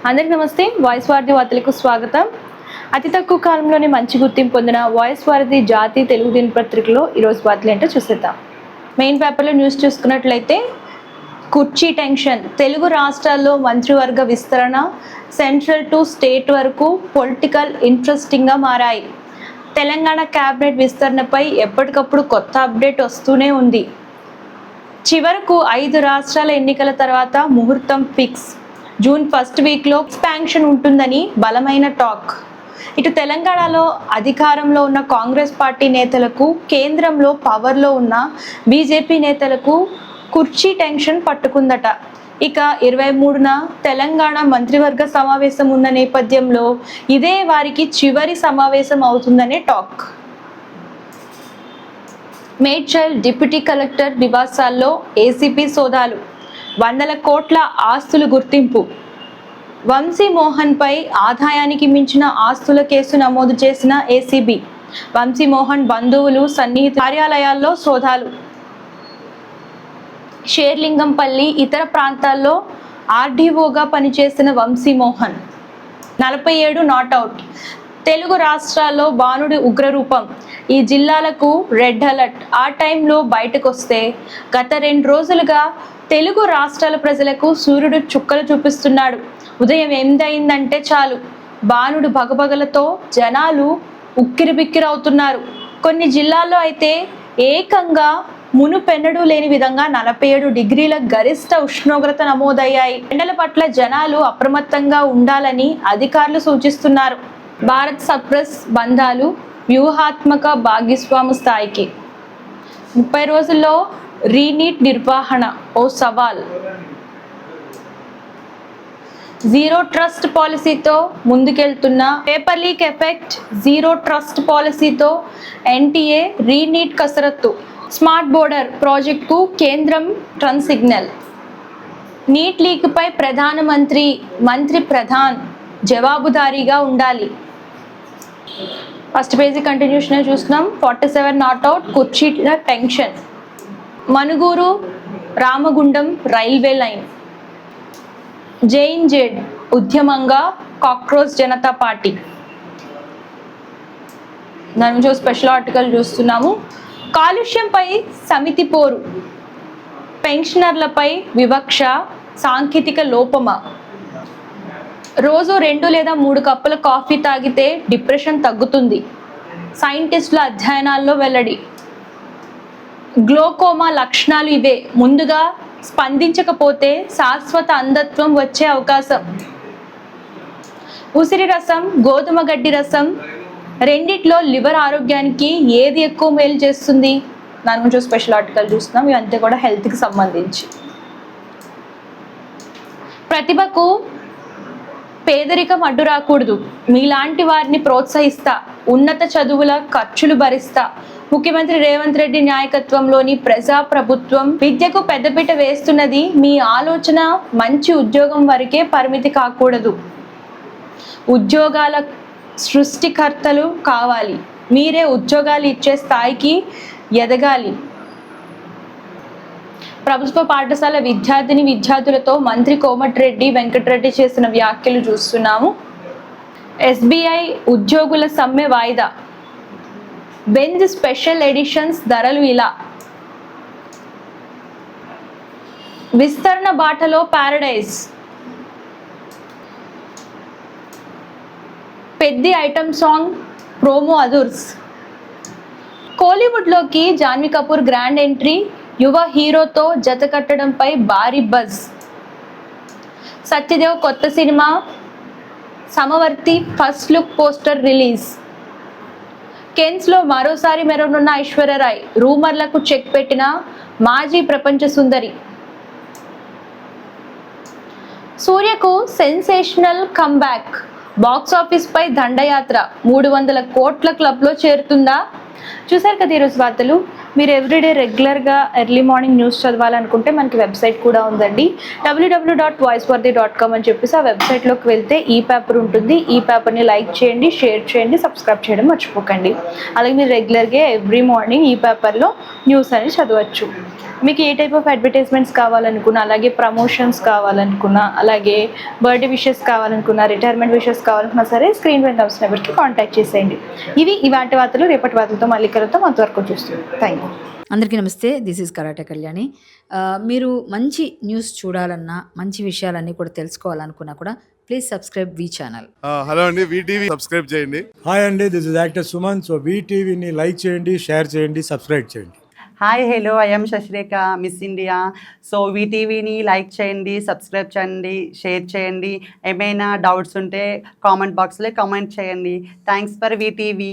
అందరికీ నమస్తే. వాయిస్ వారధి వార్తలకు స్వాగతం. అతి తక్కువ కాలంలోనే మంచి గుర్తింపు పొందిన వాయిస్ వారధి జాతీయ తెలుగు దినపత్రికలో ఈరోజు వార్తలు ఏంటో చూసేద్దాం. మెయిన్ పేపర్లో న్యూస్ చూసుకున్నట్లయితే కుర్చీ టెన్షన్, తెలుగు రాష్ట్రాల్లో మంత్రివర్గ విస్తరణ సెంట్రల్ టు స్టేట్ వరకు పొలిటికల్ ఇంట్రెస్టింగ్గా మారాయి. తెలంగాణ క్యాబినెట్ విస్తరణపై ఎప్పటికప్పుడు కొత్త అప్డేట్ వస్తూనే ఉంది. చివరకు 5 రాష్ట్రాల ఎన్నికల తర్వాత ముహూర్తం ఫిక్స్. జూన్ ఫస్ట్ వీక్లో ఎక్స్పాన్షన్ ఉంటుందని బలమైన టాక్. ఇటు తెలంగాణలో అధికారంలో ఉన్న కాంగ్రెస్ పార్టీ నేతలకు, కేంద్రంలో పవర్లో ఉన్న బీజేపీ నేతలకు కుర్చీ టెన్షన్ పట్టుకుందట. ఇక 23న తెలంగాణ మంత్రివర్గ సమావేశం ఉన్న నేపథ్యంలో ఇదే వారికి చివరి సమావేశం అవుతుందనే టాక్. మేడ్చల్ డిప్యూటీ కలెక్టర్ నివాసాల్లో ఏసీపీ సోదాలు, 100 కోట్ల ఆస్తులు గుర్తింపు. వంశీమోహన్పై ఆదాయానికి మించిన ఆస్తుల కేసు నమోదు చేసిన ఏసీబీ. వంశీమోహన్ బంధువులు, సన్నిహిత కార్యాలయాల్లో సోదాలు. షేర్లింగంపల్లి, ఇతర ప్రాంతాల్లో ఆర్డీఓగా పనిచేసిన వంశీమోహన్ 47 నాట్అవుట్. తెలుగు రాష్ట్రాల్లో బాణుడి ఉగ్రరూపం. ఈ జిల్లాలకు రెడ్ అలర్ట్. ఆ టైంలో బయటకు వస్తే గత 2 రోజులుగా తెలుగు రాష్ట్రాల ప్రజలకు సూర్యుడు చుక్కలు చూపిస్తున్నాడు. ఉదయం 8 అయిందంటే చాలు బాణుడు బగబగలతో జనాలు ఉక్కిరిబిక్కిరవుతున్నారు. కొన్ని జిల్లాల్లో అయితే ఏకంగా మునుపెన్నడూ లేని విధంగా 47 డిగ్రీల గరిష్ట ఉష్ణోగ్రత నమోదయ్యాయి. ఎండల పట్ల జనాలు అప్రమత్తంగా ఉండాలని అధికారులు సూచిస్తున్నారు. భారత్ సైప్రస్ బంధాలు వ్యూహాత్మక భాగస్వామ్య స్థాయికి. 30 రోజుల్లో రీనీట్ నిర్వహణ ఓ సవాల్. జీరో ట్రస్ట్ పాలసీతో ముందుకెళ్తున్న paper leak effect. Zero trust పాలసీతో ఎన్టీఏ రీనీట్ కసరత్తు. స్మార్ట్ బోర్డర్ ప్రాజెక్టుకు కేంద్రం టర్న్ సిగ్నల్. నీట్ లీక్పై మంత్రి ప్రధాన్ జవాబుదారీగా ఉండాలి. ఫస్ట్ పేజీ కంటిన్యూషన్ చూస్తున్నాం. 47 నాట్అవుట్, కుర్చీల tension. Manuguru Ramagundam railway line. Jain ఉద్యమంగా కాక్రోచ్ జనతా పార్టీ. దాని నుంచి స్పెషల్ ఆర్టికల్ చూస్తున్నాము. కాలుష్యంపై సమితి పోరు. పెన్షనర్లపై వివక్ష, సాంకేతిక లోపమా. రోజు 2 లేదా 3 కప్పుల కాఫీ తాగితే డిప్రెషన్ తగ్గుతుంది. సైంటిస్టుల అధ్యయనాల్లో వెల్లడి. గ్లోకోమా లక్షణాలు ఇవే. ముందుగా స్పందించకపోతే శాశ్వత అంధత్వం వచ్చే అవకాశం. ఉసిరి రసం, గోధుమ గడ్డి రసం రెండిట్లో లివర్ ఆరోగ్యానికి ఏది ఎక్కువ మేలు చేస్తుంది? దాని గురించి స్పెషల్ ఆర్టికల్ చూస్తున్నాం. ఇవంతా కూడా హెల్త్కి సంబంధించి. ప్రతిభకు పేదరికం అడ్డు రాకూడదు. మీలాంటి వారిని ప్రోత్సహిస్తా, ఉన్నత చదువుల ఖర్చులు భరిస్తా. ముఖ్యమంత్రి రేవంత్ రెడ్డి నాయకత్వంలోని ప్రజాప్రభుత్వం విద్యకు పెద్దపీట వేస్తున్నది. మీ ఆలోచన మంచి ఉద్యోగం వరకే పరిమితి కాకూడదు. ఉద్యోగాల సృష్టికర్తలు కావాలి. మీరే ఉద్యోగాలు ఇచ్చే స్థాయికి ఎదగాలి. ప్రభుత్వ పాఠశాల విద్యార్థులతో మంత్రి కోమటిరెడ్డి వెంకటరెడ్డి చేసిన వ్యాఖ్యలు చూస్తున్నాము. ఎస్బీఐ ఉద్యోగుల సమ్మె వాయిదా. బెంజ్ స్పెషల్ ఎడిషన్స్ ధరలు ఇలా. విస్తరణ బాటలో Paradise. Peddi item song promo అదుర్స్. కోలీవుడ్లోకి జాన్వీ కపూర్ గ్రాండ్ ఎంట్రీ. యువ హీరోతో జత కట్టడంపై భారీ బజ్. సత్యదేవ్ కొత్త సినిమా Samavarthi first look poster release. కెన్స్లో మరోసారి మెరవనున్న ఐశ్వర్యరాయ్. రూమర్లకు చెక్ పెట్టిన మాజీ ప్రపంచ సుందరి. సూర్యకు సెన్సేషనల్ కమ్బ్యాక్. బాక్సాఫీస్ పై దండయాత్ర. 300 కోట్ల క్లబ్లో చేరుతుందా? చూసారు కదా ఈరోజు వార్తలు. మీరు ఎవ్రీడే రెగ్యులర్గా ఎర్లీ మార్నింగ్ న్యూస్ చదవాలనుకుంటే మనకి వెబ్సైట్ కూడా ఉందండి. www.voiceworthy.com అని చెప్పేసి ఆ వెబ్సైట్లోకి వెళ్తే ఈ పేపర్ ఉంటుంది. ఈ పేపర్ని లైక్ చేయండి, షేర్ చేయండి, సబ్స్క్రైబ్ చేయడం మర్చిపోకండి. అలాగే మీరు రెగ్యులర్గా ఎవ్రీ మార్నింగ్ ఈ పేపర్లో న్యూస్ అనేది చదవచ్చు. మీకు ఏ టైప్ ఆఫ్ అడ్వర్టైజ్మెంట్స్ కావాలనుకున్నా, అలాగే ప్రమోషన్స్ కావాలనుకున్నా, అలాగే బర్త్డే విషెస్ కావాలనుకున్నా, రిటైర్మెంట్ విషెస్ కావాలనుకున్నా సరే స్క్రీన్ పైన కనిపిస్తున్న నెంబర్కి కాంటాక్ట్ చేసేయండి. ఇవి ఇవాటి వార్తలు. రేపటి వార్తలతో మళ్ళీ కలుద్దాం. అంతవరకు చూస్తుంది. Thank you. అందరికీ నమస్తే. This is karate Kalyani. మీరు మంచి న్యూస్ చూడాలన్నా, మంచి విషయాలన్నీ కూడా తెలుసుకోవాలనుకున్నా కూడా please subscribe V channel. Hello అండి, వీటీవీ సబ్స్క్రైబ్ చేయండి. హాయ్ అండి, this is actor Suman. So వీటీవీని లైక్ చేయండి, షేర్ చేయండి, సబ్స్క్రైబ్ చేయండి. Hi hello, I'm Sasirekha, Miss India. So వీటీవీని లైక్ చేయండి, సబ్స్క్రైబ్ చేయండి, షేర్ చేయండి. ఏమైనా డౌట్స్ ఉంటే కామెంట్ బాక్స్లో కామెంట్ చేయండి. Thanks for VTV.